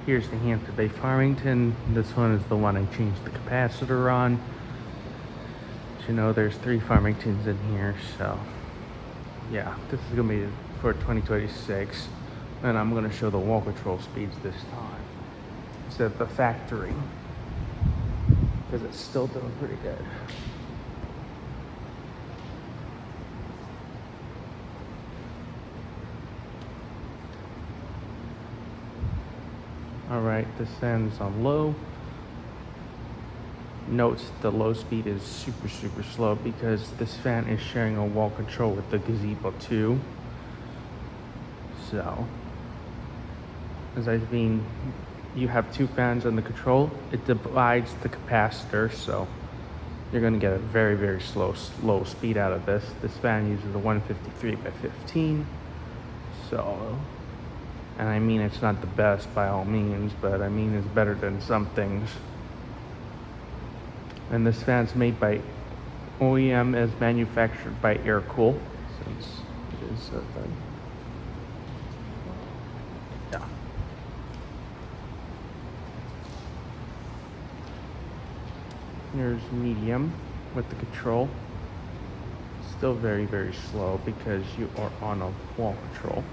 Here's the Hampton Bay Farmington. This one is the one I changed the capacitor on. As you know, there's 3 Farmingtons in here, so yeah, this is gonna be for 2026, and I'm gonna show the wall control speeds this time instead of the factory, because it's still doing pretty good. All right, this fan's on low. Note the low speed is super slow because this fan is sharing a wall control with the gazebo too. So, as I mean, you have 2 fans on the control. It divides the capacitor, so you're going to get a very slow speed out of this. This fan uses a 153 by 15. So, and I mean, it's not the best by all means, but I mean, it's better than some things. And this fan's made by OEM, as manufactured by Aircool, since it is a thing. Yeah. Here's medium with the control. Still very slow because you are on a wall control.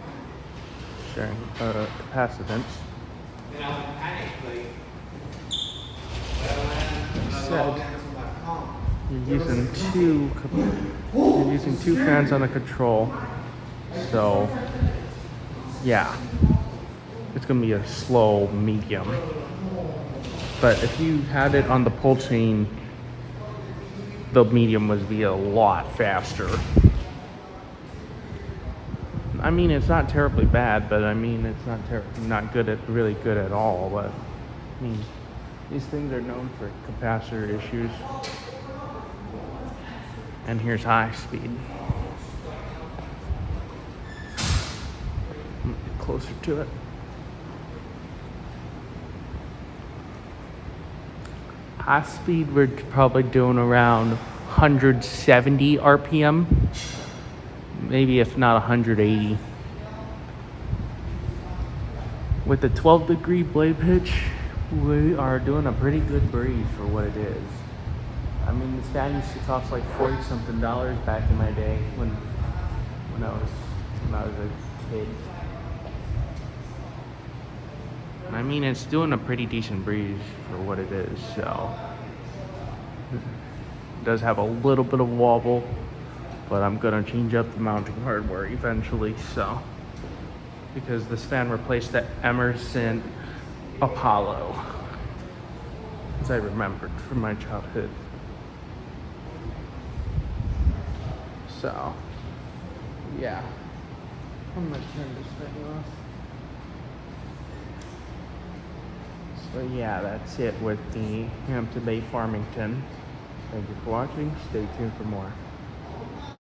Sharing capacitance. Said you're using two fans on the control, so yeah, it's gonna be a slow medium. But if you had it on the pull chain, the medium would be a lot faster. I mean, it's not terribly bad, but I mean, it's not really good at all. But I mean, these things are known for capacitor issues. And here's high speed. Get closer to it. High speed, we're probably doing around 170 RPM. Maybe if not 180. With the 12-degree blade pitch, we are doing a pretty good breeze for what it is. I mean, this fan used to cost like $40-something back in my day when I was a kid. I mean, it's doing a pretty decent breeze for what it is, so it does have a little bit of wobble, but I'm gonna change up the mounting hardware eventually, so because this fan replaced the Emerson Apollo, as I remembered from my childhood. So yeah, I'm gonna turn this thing off. So yeah, that's it with the Hampton Bay Farmington. Thank you for watching. Stay tuned for more.